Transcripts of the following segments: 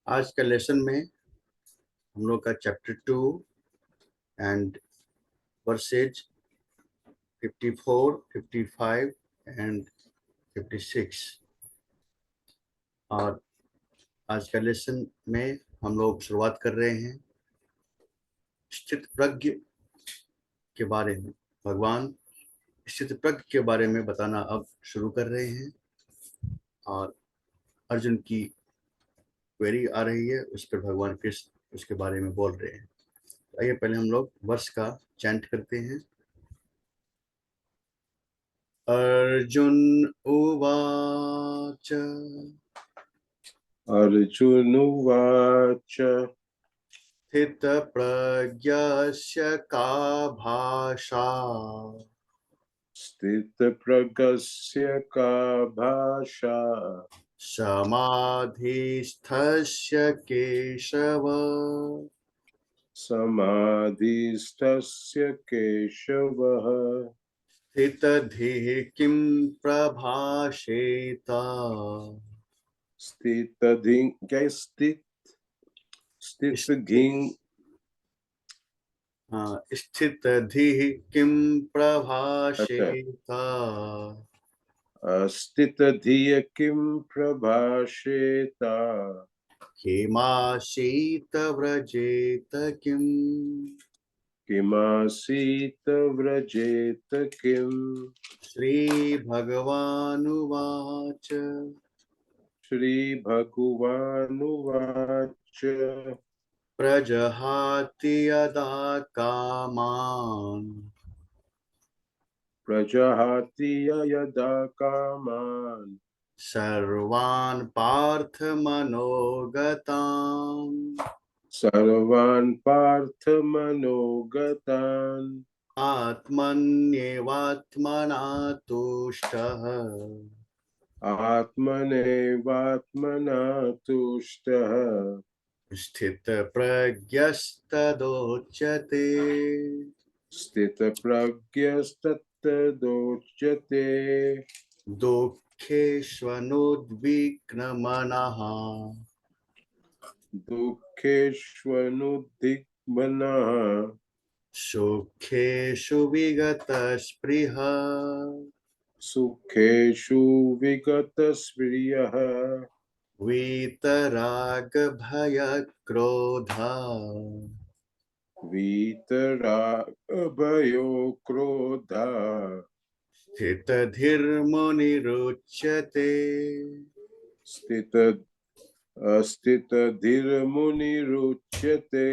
आज का लेसन में हम लोग का चैप्टर 2 एंड वर्सेज 54, 55 एंड 56। और आज का लेसन में हम लोग शुरुआत कर रहे हैं स्थित प्रज्ञ के बारे में। भगवान स्थित प्रज्ञ के बारे में बताना अब शुरू कर रहे हैं और अर्जुन की क्वेरी आ रही है, उस पर भगवान कृष्ण उसके बारे में बोल रहे हैं। आइए पहले हम लोग वर्ष का चैंट करते हैं। अर्जुन उवाच अर्जुन उवाच स्थितप्रज्ञस्य का भाषा स्थितप्रज्ञस्य का भाषा समाधिस्थस्य केशव समाधिस्थस्य केशवः स्थितधिः किं प्रभाषेत स्थितधिं क्या स्थितधिं स्थितधिः किं अच्छा प्रभाषेत स्थितधिय किं प्रभाषेत किमासीत व्रजेत किम् किमासीत व्रजेत किम् श्रीभगवानुवाच श्रीभगवानुवाच प्रजहाति यदा कामान् प्रजहाति यदा कामान् सर्वान् पार्थमनोगतान् सर्वान् पार्थमनोगतान् आत्मन्येवात्मना तुष्टः आत्मनैवात्मना तुष्टः स्थितप्रज्ञस्तदोच्यते स्थितप्रज्ञस्तदोच्यते दुःखेष्वनुद्विग्नमनः दुःखेष्वनुद्विग्नः सुखेषु विगतस्पृहः सुखेषु विगतस्पृहः वीतरागभयक्रोधा वीतरागभयो क्रोधा स्थितधीर्मुनिरुच्यते स्थितधीर्मुनिरुच्यते।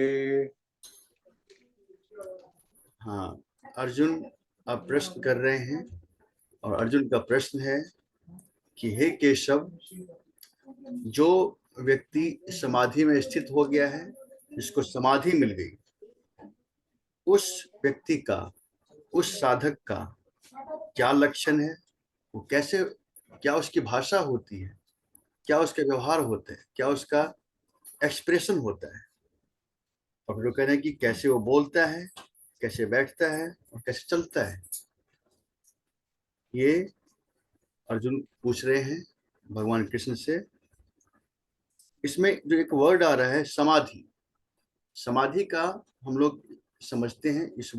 हाँ, अर्जुन अब प्रश्न कर रहे हैं और अर्जुन का प्रश्न है कि हे केशव, जो व्यक्ति समाधि में स्थित हो गया है, जिसको समाधि मिल गई, उस व्यक्ति का, उस साधक का क्या लक्षण है? वो कैसे, क्या उसकी भाषा होती है, क्या उसके व्यवहार होते हैं, क्या उसका एक्सप्रेशन होता है, और जो कह रहे हैं कि कैसे वो बोलता है, कैसे बैठता है और कैसे चलता है। ये अर्जुन पूछ रहे हैं भगवान कृष्ण से। इसमें जो एक वर्ड आ रहा है समाधि, समाधि का हम लोग समझते हैं, इस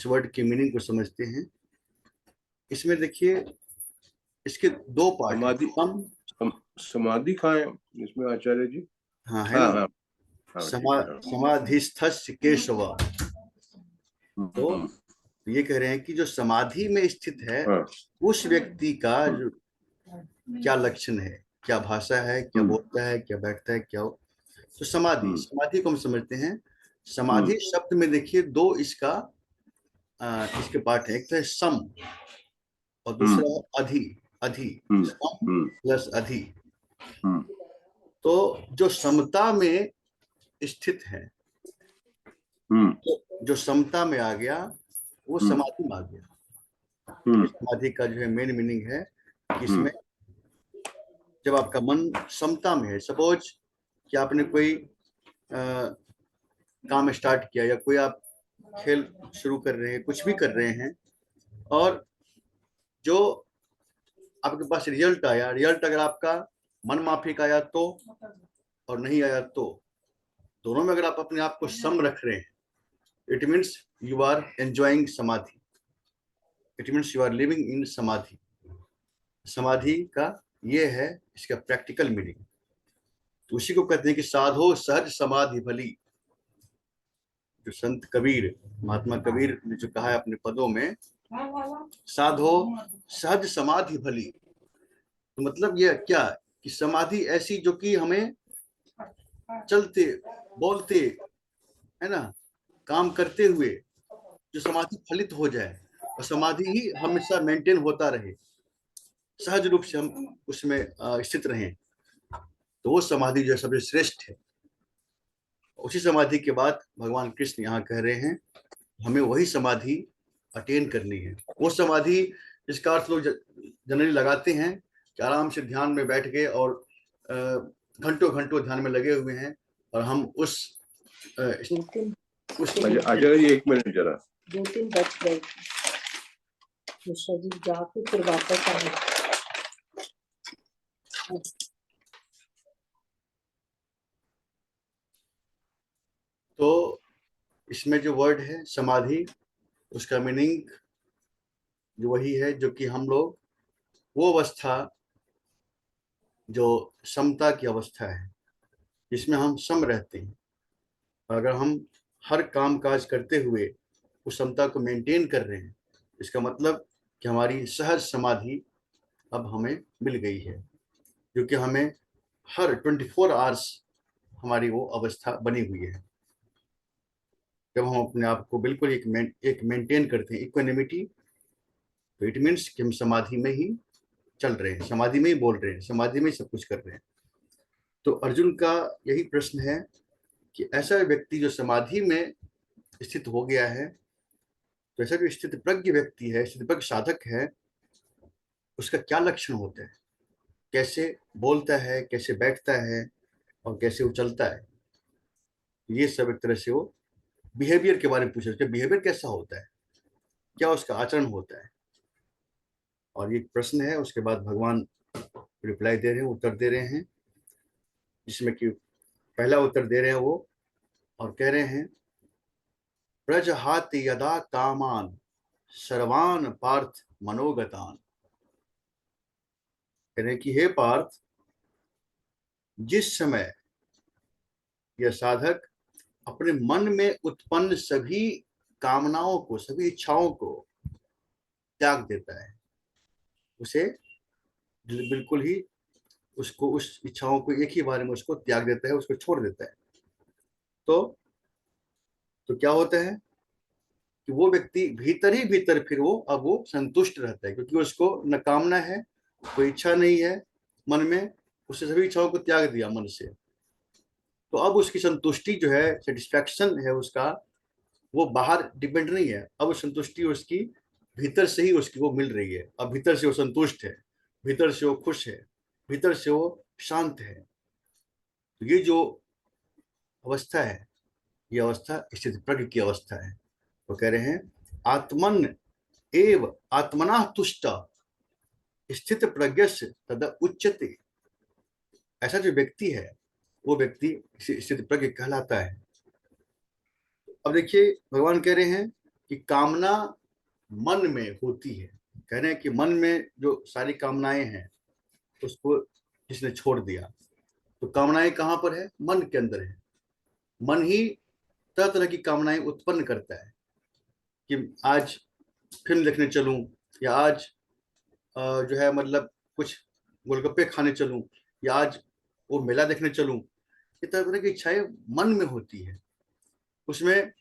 वर्ड की मीनिंग को समझते हैं। इसमें देखिए, इसके दो पार्ट हैं। समाधि कहाँ है इसमें आचार्य जी? हाँ, है ना। ठीक समाधिस्थस्य केशव। तो ये कह रहे हैं कि जो समाधि में स्थित है, उस व्यक्ति का जो क्या लक्षण है, क्या भाषा है, क्या बोलता है, क्या बैठता है, क्या तो समाधि को हम समझते हैं। समाधि शब्द में देखिए दो इसका इसके पार्ट है। एक तो है सम और दूसरा है अधि। अधि, सम प्लस अधि। तो जो समता में स्थित है, तो जो समता में आ गया वो समाधि में आ गया। समाधि का जो है मेन मीनिंग है कि इसमें जब आपका मन समता में है, सपोज कि आपने कोई काम स्टार्ट किया या कोई आप खेल शुरू कर रहे हैं, कुछ भी कर रहे हैं, और जो आपके पास रिजल्ट आया, रिजल्ट अगर आपका मन माफिक आया तो और नहीं आया तो, दोनों में अगर आप अपने आप को सम रख रहे हैं, it means you are enjoying समाधि, it means you are living in समाधि। समाधि का ये है इसका प्रैक्टिकल मीनिंग। तो उसी को कहते हैं कि साधो सहज समाधि भली। जो संत कबीर, महात्मा कबीर ने जो कहा है अपने पदों में, साधो सहज समाधि भली, तो मतलब ये क्या कि समाधि ऐसी जो कि हमें चलते बोलते, है ना, काम करते हुए जो समाधि फलित हो जाए, और समाधि ही हमेशा मेंटेन होता रहे, सहज रूप से हम उसमें स्थित रहें, तो वो समाधि जो है सबसे श्रेष्ठ है। उसी समाधि के बाद भगवान कृष्ण यहाँ कह रहे हैं हमें वही समाधि अटेन करनी है। वो समाधि जिसका अर्थ लोग जनरली लगाते हैं कि आराम से ध्यान में बैठ गए और घंटों घंटों ध्यान में लगे हुए हैं, और हम उस आचार्य जी 1 मिनट जरा, 2-3 बज गए जी, जाके फिर वापस आए। तो इसमें जो वर्ड है समाधि, उसका मीनिंग जो वही है जो कि हम लोग वो अवस्था जो समता की अवस्था है, जिसमें हम सम रहते हैं, और अगर हम हर काम काज करते हुए उस समता को मेंटेन कर रहे हैं, इसका मतलब कि हमारी सहज समाधि अब हमें मिल गई है, जो कि हमें हर 24 आवर्स हमारी वो अवस्था बनी हुई है। जब हम अपने आप को बिल्कुल एक मेंटेन करते हैं इक्वानिमिटी, तो इट मीन्स कि हम समाधि में ही चल रहे हैं, समाधि में ही बोल रहे हैं, समाधि में ही सब कुछ कर रहे हैं। तो अर्जुन का यही प्रश्न है कि ऐसा व्यक्ति जो समाधि में स्थित हो गया है, तो ऐसा जो स्थित प्रज्ञ व्यक्ति है, स्थित प्रज्ञ साधक है, उसका क्या लक्षण होता है, कैसे बोलता है, कैसे बैठता है, और कैसे वो चलता है, ये सब एक तरह से वो बिहेवियर के बारे में पूछे, उसका बिहेवियर कैसा होता है, क्या उसका आचरण होता है। और ये प्रश्न है, उसके बाद भगवान रिप्लाई दे रहे हैं, उत्तर दे रहे हैं, जिसमें कि पहला उत्तर दे रहे हैं वो, और कह रहे हैं प्रजहाति यदा कामान सर्वान पार्थ मनोगतान। कह रहे हैं कि हे पार्थ, जिस समय यह साधक अपने मन में उत्पन्न सभी कामनाओं को, सभी इच्छाओं को त्याग देता है, उसे बिल्कुल ही उसको उस इच्छाओं को एक ही बार में उसको त्याग देता है, उसको छोड़ देता है, तो क्या होता है कि वो व्यक्ति भीतर ही भीतर फिर वो अब वो संतुष्ट रहता है, क्योंकि उसको न कामना है, कोई इच्छा नहीं है मन में, उससे सभी इच्छाओं को त्याग दिया मन से, तो अब उसकी संतुष्टि जो है, सेटिस्फैक्शन है उसका, वो बाहर डिपेंड नहीं है, अब संतुष्टि उसकी भीतर से ही उसकी वो मिल रही है। अब भीतर से वो संतुष्ट है, भीतर से वो खुश है, भीतर से वो शांत है। तो ये जो अवस्था है, ये अवस्था स्थित प्रज्ञ की अवस्था है। वो कह रहे हैं आत्मन एव आत्मना तुष्ट स्थित प्रज्ञस्य तदा उच्यते। ऐसा जो व्यक्ति है वो व्यक्ति स्थित प्रज्ञ कहलाता है। अब देखिए भगवान कह रहे हैं कि कामना मन में होती है, कह रहे हैं कि मन में जो सारी कामनाएं हैं उसको जिसने छोड़ दिया, तो कामनाएं कहाँ पर है, मन के अंदर है। मन ही तरह तरह की कामनाएं उत्पन्न करता है कि आज फिल्म देखने चलूं, या आज जो है मतलब कुछ गोलगप्पे खाने चलूं, या आज वो मेला देखने चलूं। ये तरह तरह की इच्छाएं मन में होती है, उसमें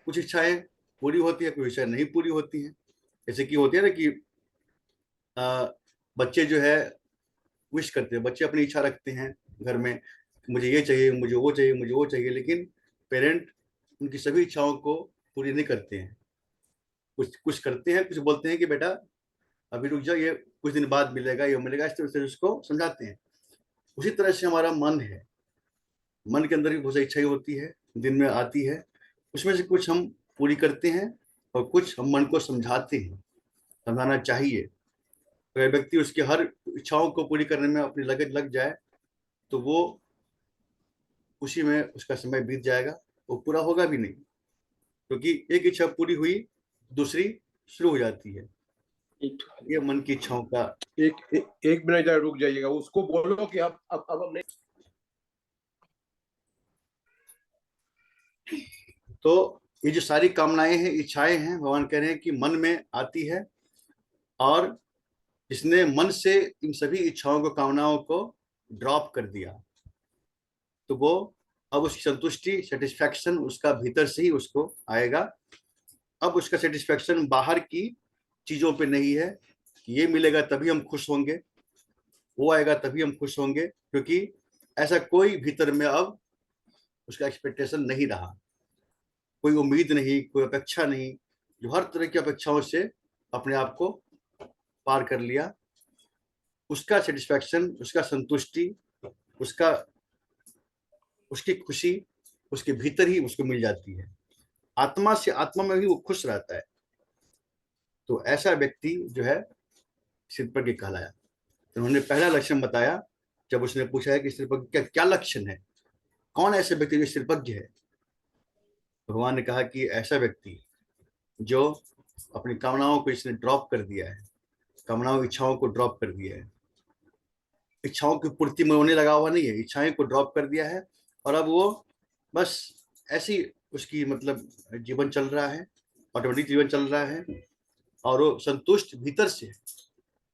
कुछ इच्छाएं पूरी होती है, कुछ इच्छाएं नहीं पूरी होती हैं। जैसे कि होती है ना कि बच्चे जो है विश करते हैं, बच्चे अपनी इच्छा रखते हैं घर में, मुझे ये चाहिए, मुझे वो चाहिए, मुझे वो चाहिए, लेकिन पेरेंट उनकी सभी इच्छाओं को पूरी नहीं करते हैं। कुछ कुछ करते हैं, कुछ बोलते हैं कि बेटा अभी रुक जाओ, ये कुछ दिन बाद मिलेगा, ये मिलेगा, इस तरह से उसको समझाते हैं। उसी तरह से हमारा मन है, मन के अंदर भी बहुत सारी इच्छाएं होती है, दिन में आती है, उसमें से कुछ हम पूरी करते हैं और कुछ हम मन को समझाते हैं, समझाना चाहिए। अगर व्यक्ति उसके हर इच्छाओं को पूरी करने में अपनी लगन लग जाए, तो वो उसी में उसका समय बीत जाएगा, वो पूरा होगा भी नहीं, क्योंकि एक इच्छा पूरी हुई दूसरी शुरू हो जाती है। ये मन की इच्छाओं का एक मिनट जरा रुक जाइएगा, उसको बोलो कि अब हम नहीं। तो ये जो सारी कामनाएं हैं, इच्छाएं हैं, भगवान कह रहे हैं कि मन में आती है, और इसने मन से इन सभी इच्छाओं को, कामनाओं को ड्रॉप कर दिया, तो वो अब उसकी संतुष्टि, सेटिस्फैक्शन उसका भीतर से ही उसको आएगा। अब उसका सेटिस्फैक्शन बाहर की चीजों पे नहीं है कि ये मिलेगा तभी हम खुश होंगे, वो आएगा तभी हम खुश होंगे, क्योंकि ऐसा कोई भीतर में अब उसका एक्सपेक्टेशन नहीं रहा, कोई उम्मीद नहीं, कोई अपेक्षा नहीं, जो हर तरह की अपेक्षाओं से अपने आप को पार कर लिया। उसका सेटिस्फैक्शन, उसका संतुष्टि, उसका उसकी खुशी उसके भीतर ही उसको मिल जाती है, आत्मा से आत्मा में ही वो खुश रहता है। तो ऐसा व्यक्ति जो है स्थितप्रज्ञ कहलाया। तो उन्होंने पहला लक्षण बताया, जब उसने पूछा है कि स्थितप्रज्ञ क्या क्या लक्षण है, कौन ऐसे व्यक्ति जो स्थितप्रज्ञ है। भगवान ने कहा कि ऐसा व्यक्ति जो अपनी कामनाओं को इसने ड्रॉप कर दिया है, कामनाओं इच्छाओं को ड्रॉप कर दिया है, इच्छाओं की पूर्ति में होने लगा हुआ नहीं है, इच्छाएं को ड्रॉप कर दिया है, और अब वो बस ऐसी उसकी मतलब जीवन चल रहा है, ऑटोमेटिक जीवन चल रहा है, और वो संतुष्ट भीतर से।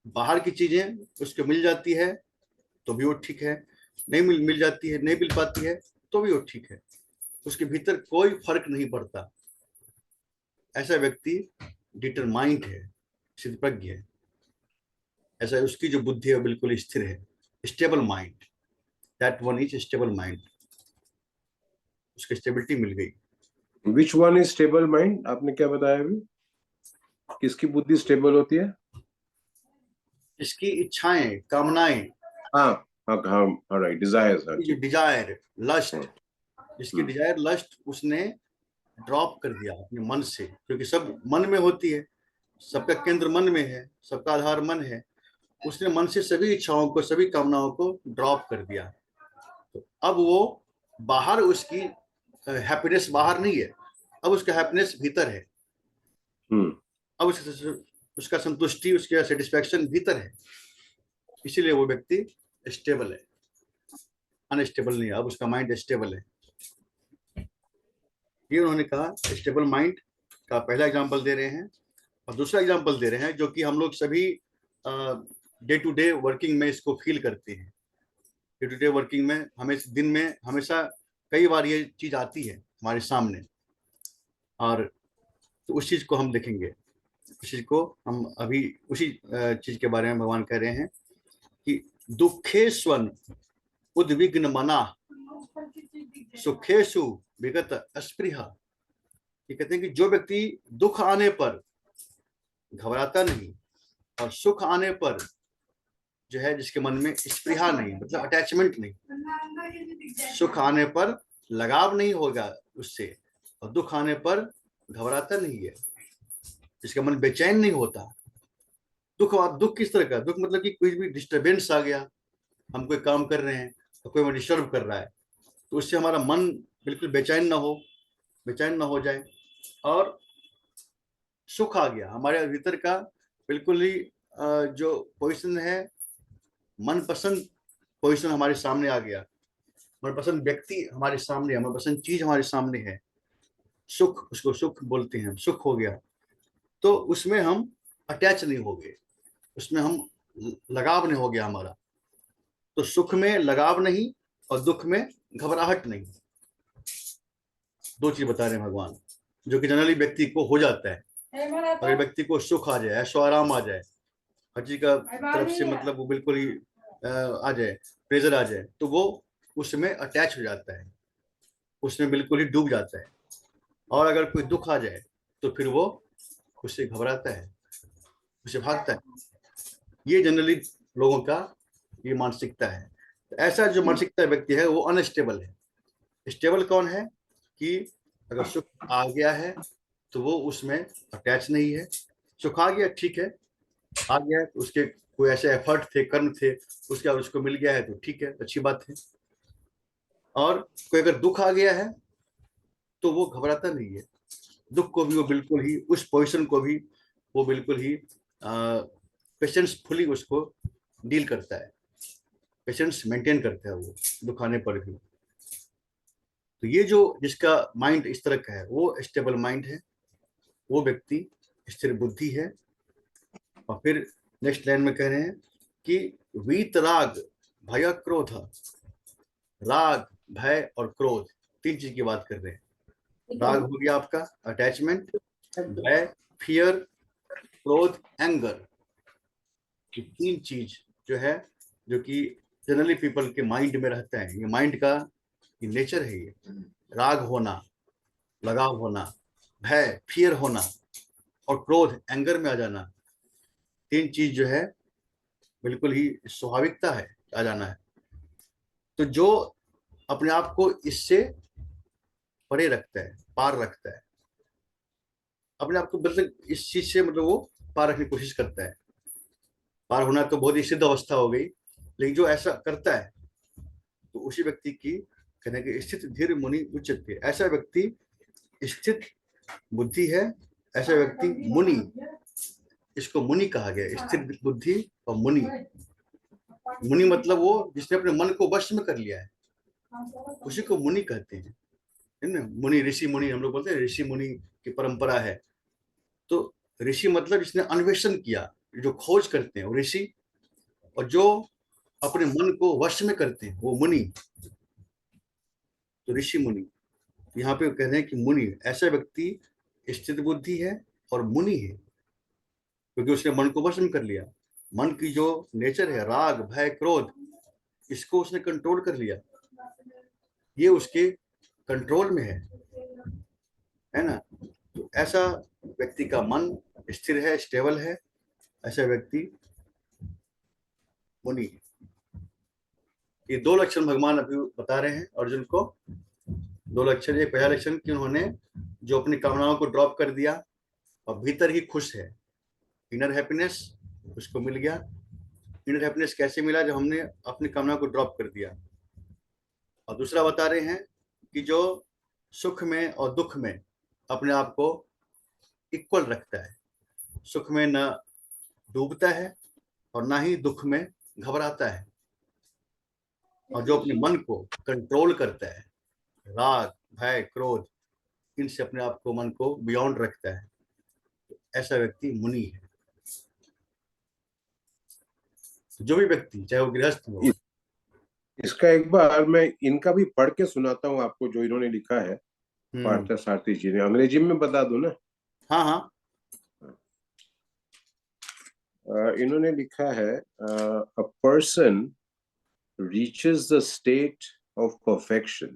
बाहर की चीजें उसको मिल जाती है तो भी वो ठीक है, नहीं मिल जाती है, नहीं मिल पाती है तो भी वो ठीक है, उसके भीतर कोई फर्क नहीं पड़ता। ऐसा व्यक्ति डिटरमाइंड है, स्थितप्रज्ञ है। ऐसा उसकी जो बुद्धि है बिल्कुल स्थिर है, stable mind, that one is stable mind, उसको स्टेबिलिटी मिल गई। Which one is stable mind? आपने क्या बताया अभी? किसकी बुद्धि स्टेबल होती है? इसकी इच्छाएं, कामनाएं, हाँ हाँ हाँ, राइट, डिजायर्स। डिजायर, लस्ट, जिसकी डिजायर लस्ट उसने ड्रॉप कर दिया अपने मन से, क्योंकि सब मन में होती है, सबका केंद्र मन में है, सबका आधार मन है। उसने मन से सभी इच्छाओं को, सभी कामनाओं को ड्रॉप कर दिया। तो अब वो बाहर उसकी हैप्पीनेस बाहर नहीं है, अब उसका हैप्पीनेस भीतर है। अब उसका संतुष्टि, उसका सेटिस्फैक्शन भीतर है, इसीलिए वो व्यक्ति स्टेबल है, अनस्टेबल नहीं है। अब उसका माइंड स्टेबल है। ये उन्होंने कहा स्टेबल माइंड का पहला एग्जांपल दे रहे हैं, और दूसरा एग्जांपल दे रहे हैं जो कि हम लोग सभी डे टू डे वर्किंग में इसको फील करते हैं। डे टू डे वर्किंग में हमें दिन में हमेशा कई बार ये चीज आती है हमारे सामने, और तो उस चीज को हम देखेंगे, उस चीज को हम अभी उसी चीज के बारे में भगवान कह रहे हैं कि दुखेस्वन उद्विग्न मना सुखेशु विगत अस्पृहा। ये कहते हैं कि जो व्यक्ति दुख आने पर घबराता नहीं, और सुख आने पर जो है जिसके मन में स्पृहा नहीं, मतलब अटैचमेंट नहीं, सुख आने पर लगाव नहीं होगा उससे, और दुख आने पर घबराता नहीं है, जिसका मन बेचैन नहीं होता। दुख किस तरह का? दुख मतलब कि कोई भी डिस्टरबेंस आ गया, हम कोई काम कर रहे हैं तो कोई हमें डिस्टर्ब कर रहा है, तो उससे हमारा मन बिल्कुल बेचैन ना हो जाए। और सुख आ गया, हमारे भीतर का बिल्कुल ही जो पोजीशन है, मनपसंद पोजीशन हमारे सामने आ गया, मनपसंद व्यक्ति हमारे सामने है, मनपसंद चीज हमारे सामने है, सुख, उसको सुख बोलते हैं, सुख हो गया, तो उसमें हम अटैच नहीं हो गए, उसमें हम लगाव नहीं हो गया हमारा। तो सुख में लगाव नहीं और दुख में घबराहट नहीं, दो चीज बता रहे हैं भगवान, जो कि जनरली व्यक्ति को हो जाता है। अगर व्यक्ति को सुख आ जाए, ऐशो आराम आ जाए, हर चीज का तरफ से मतलब वो बिल्कुल ही आ जाए, प्रेजर आ जाए, तो वो उसमें अटैच हो जाता है, उसमें बिल्कुल ही डूब जाता है। और अगर कोई दुख आ जाए तो फिर वो उससे घबराता है, उससे भागता है। ये जनरली लोगों का ये मानसिकता है। तो ऐसा जो मानसिकता व्यक्ति है वो अनस्टेबल है। स्टेबल कौन है? कि अगर सुख आ गया है तो वो उसमें अटैच नहीं है, सुख आ गया ठीक है, आ गया है तो उसके कोई ऐसे एफर्ट थे, कर्म थे, उसके बाद उसको मिल गया है तो ठीक है, अच्छी बात है। और कोई अगर दुख आ गया है तो वो घबराता नहीं है, दुख को भी वो बिल्कुल ही, उस पोजीशन को भी वो बिल्कुल ही पेशेंसफुली उसको डील करता है, पेशेंस मेंटेन करता है वो दुख आने पर भी। तो ये जो जिसका माइंड इस तरह का है वो स्टेबल माइंड है, वो व्यक्ति स्थिर बुद्धि है। और फिर नेक्स्ट लाइन में कह रहे हैं कि वीतराग भय क्रोध, राग भय और क्रोध, तीन चीज की बात कर रहे हैं। राग हो गया आपका अटैचमेंट, भय फियर, क्रोध एंगर, ये तीन चीज जो है जो कि जनरली पीपल के माइंड में रहता है, ये माइंड का ये नेचर है। ये राग होना, लगाव होना, भय फियर होना और क्रोध एंगर में आ जाना, तीन चीज जो है बिल्कुल ही स्वाभाविकता है आ जाना है। तो जो अपने आप को इससे परे रखता है, पार रखता है, अपने आप को मतलब इस चीज से मतलब वो पार रखने की कोशिश करता है। पार होना तो बहुत ही सिद्ध अवस्था हो गई, लेकिन जो ऐसा करता है तो उसी व्यक्ति की कहने के स्थित धीर मुनि उच्चते, ऐसा व्यक्ति स्थित बुद्धि है, ऐसा व्यक्ति मुनि, इसको मुनि कहा गया, स्थिर बुद्धि और मुनि। मुनि मतलब वो जिसने अपने मन को वश में कर लिया है, उसी को मुनि कहते हैं, है ना। मुनि ऋषि मुनि हम लोग बोलते हैं, ऋषि मुनि की परंपरा है। तो ऋषि मतलब जिसने अन्वेषण किया, जो खोज करते हैं वो ऋषि, और जो अपने मन को वश में करते हैं वो मुनि। तो ऋषि मुनि, यहाँ पे कह रहे हैं कि मुनि ऐसा व्यक्ति स्थित बुद्धि है और मुनि है, क्योंकि उसने मन को वश में कर लिया। मन की जो नेचर है राग भय क्रोध, इसको उसने कंट्रोल कर लिया, ये उसके कंट्रोल में है ना। तो ऐसा व्यक्ति का मन स्थिर है, स्टेबल है, ऐसा व्यक्ति मुनि है। ये दो लक्षण भगवान अभी बता रहे हैं अर्जुन को, दो लक्षण। एक पहला लक्षण कि उन्होंने जो अपनी कामनाओं को ड्रॉप कर दिया और भीतर ही खुश है, इनर हैप्पीनेस उसको मिल गया। इनर हैप्पीनेस कैसे मिला? जब हमने अपनी कामना को ड्रॉप कर दिया। और दूसरा बता रहे हैं कि जो सुख में और दुख में अपने आप को इक्वल रखता है, सुख में न डूबता है और ना ही दुख में घबराता है, और जो अपने मन को कंट्रोल करता है, राग भय क्रोध, इनसे अपने आप को मन को बियॉन्ड रखता है, ऐसा व्यक्ति मुनि है। जो भी व्यक्ति चाहे वो गृहस्थ हो। इसका एक बार मैं इनका भी पढ़ के सुनाता हूँ आपको, जो इन्होंने लिखा है पार्थ सारथी जी ने। अंग्रेजी में बता दो ना। हाँ हाँ। इन्होंने लिखा है a person reaches the state of perfection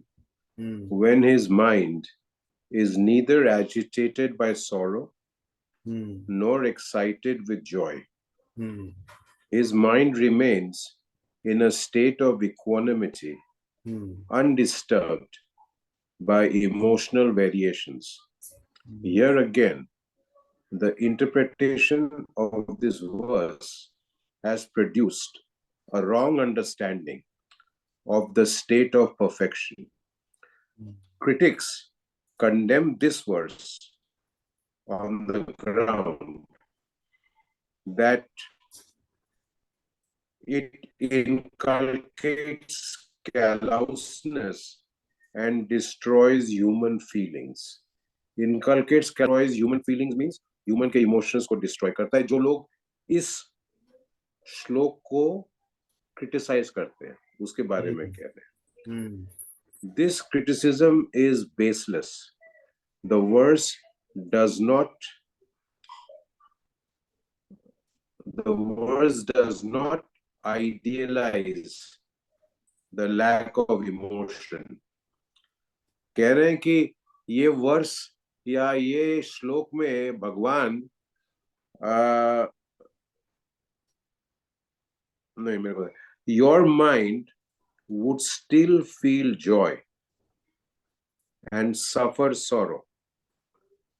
when his mind is neither agitated by sorrow nor excited with joy. His mind remains in a state of equanimity, undisturbed by emotional variations. Here again, the interpretation of this verse has produced a wrong understanding of the state of perfection. Critics condemn this verse on the ground that it inculcates callousness and destroys human feelings. Inculcates, destroys human feelings means human के emotions को destroy करता है। जो लोग इस श्लोक को criticize करते हैं उसके बारे में कह रहे हैं। This criticism is baseless. The verse does not idealize the lack of emotion. कह रहे हैं कि ये वर्स या ये श्लोक में भगवान नहीं, मेरे को your mind would still feel joy and suffer sorrow,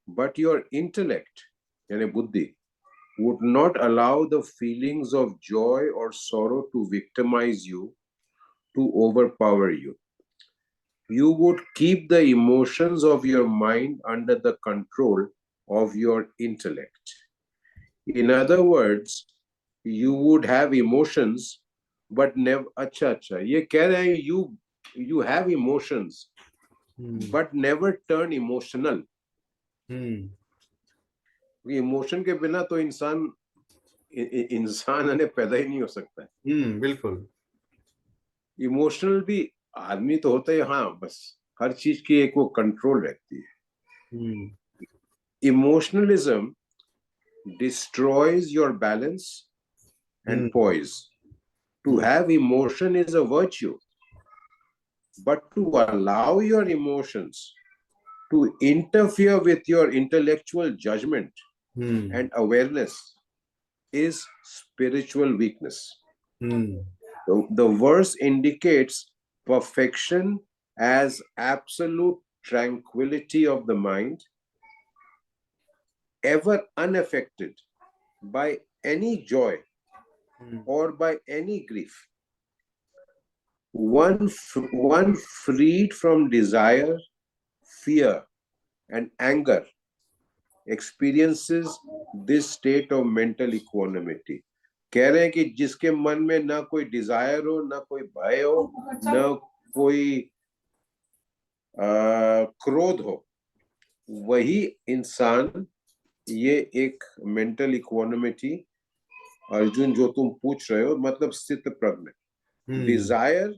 but your intellect, यानी बुद्धि, would not allow the feelings of joy or sorrow to victimize you, to overpower you. you would keep the emotions of your mind under the control of your intellect. In other words, you would have emotions but never. अच्छा, ये कह रहे हैं you have emotions but never turn emotional. Emotion के बिना तो इंसान पैदा ही नहीं हो सकता है. बिल्कुल. इमोशनल भी आदमी तो होता है, हाँ, बस हर चीज की एक वो कंट्रोल रहती है. इमोशनलिज्म destroys your balance and poise. To have emotion is a virtue, but to allow your emotions to interfere with your intellectual judgment and awareness is spiritual weakness. The verse indicates perfection as absolute tranquility of the mind, ever unaffected by any joy or by any grief. One freed from desire, fear, and anger experiences this state of mental equanimity. कह रहे हैं कि जिसके मन में ना कोई Dzire हो, ना कोई भय हो, ना कोई क्रोध हो, वही इंसान, ये एक मेंटल इक्वानिमिटी, अर्जुन जो तुम पूछ रहे हो, मतलब स्थित प्रज्ञ. Desire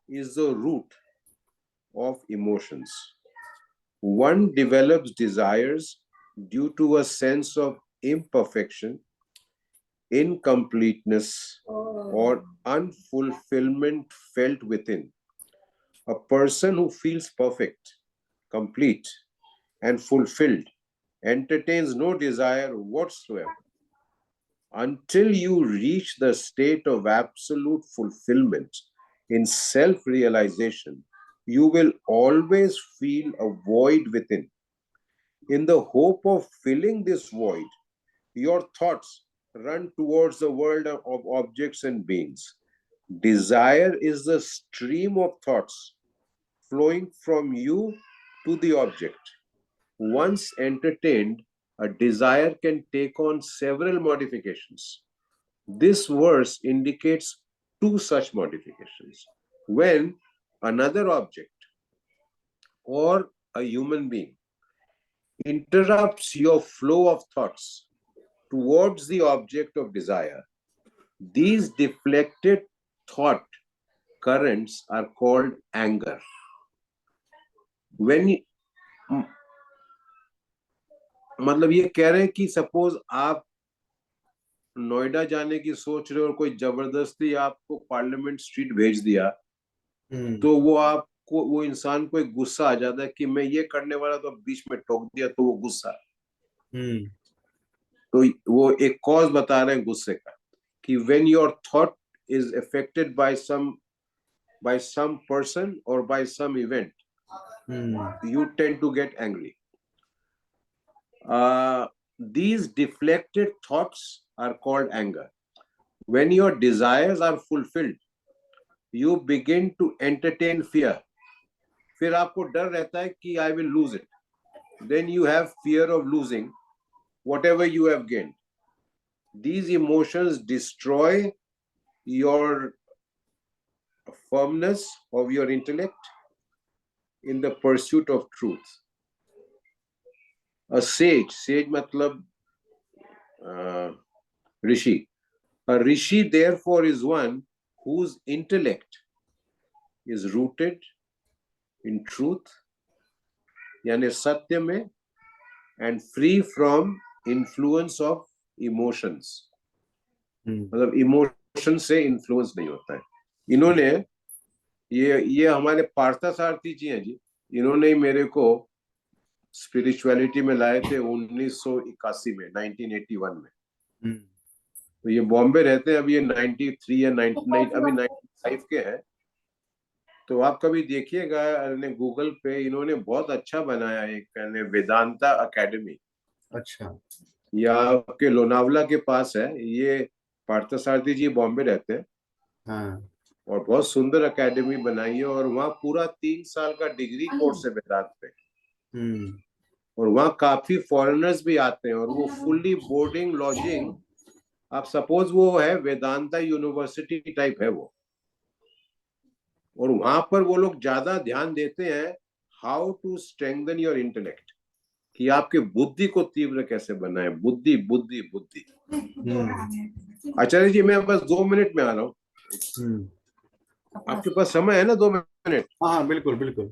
is the root of emotions. One develops desires due to a sense of imperfection, incompleteness, or unfulfillment felt within. A person who feels perfect, complete, and fulfilled entertains no desire whatsoever. Until you reach the state of absolute fulfillment in self-realization, you will always feel a void within. In the hope of filling this void, your thoughts run towards the world of objects and beings. Desire is the stream of thoughts flowing from you to the object. Once entertained, a desire can take on several modifications. This verse indicates two such modifications. When another object or a human being interrupts your flow of thoughts towards the object of desire, these deflected thought currents are called anger. When मतलब ये कह रहे हैं कि suppose आप नोएडा जाने की सोच रहे हो और कोई जबरदस्ती आपको पार्लियामेंट स्ट्रीट भेज दिया, तो वो इंसान को एक गुस्सा आ जाता है कि मैं ये करने वाला तो बीच में टोक दिया, तो वो गुस्सा. तो वो एक कॉज बता रहे हैं गुस्से का, कि when your thought is affected by some person or by some event, you tend to get angry. These deflected thoughts are called anger. When your desires are fulfilled, you begin to entertain fear. फिर आपको डर रहता है कि I will lose it. Then you have fear of losing whatever you have gained. These emotions destroy your firmness of your intellect in the pursuit of truth. A sage matlab rishi. A rishi therefore is one whose intellect is rooted in truth, यानी सत्य में, and free from influence of emotions. मतलब emotion से influence नहीं होता है. इन्होंने ये हमारे पार्थसारथी जी हैं जी, इन्होंने मेरे को स्पिरिचुअलिटी में लाए थे 1981 में, 1981 में. तो ये बॉम्बे रहते हैं, अभी ये 93 या 99, अभी 95 के हैं. तो आप कभी देखिएगा गूगल पे, इन्होंने बहुत अच्छा बनाया एक वेदांता अकेडमी. अच्छा. या आपके लोनावला के पास है. ये पार्थसारथी जी बॉम्बे रहते हैं. और बहुत सुंदर एकेडमी बनाई है, और वहाँ पूरा 3 साल का डिग्री कोर्स है वेदांत पे। और वहाँ काफी फॉरेनर्स भी आते हैं, और वो फुल्ली बोर्डिंग लॉजिंग, आप सपोज वो है वेदांता यूनिवर्सिटी टाइप है वो। और वहां पर वो लोग ज्यादा ध्यान देते हैं how to strengthen your intellect, कि आपके बुद्धि को तीव्र कैसे बनाए, बुद्धि बुद्धि बुद्धि। आचार्य जी मैं बस 2 मिनट में आ रहा हूँ, आपके पास समय है ना 2 मिनट? हाँ बिल्कुल बिल्कुल।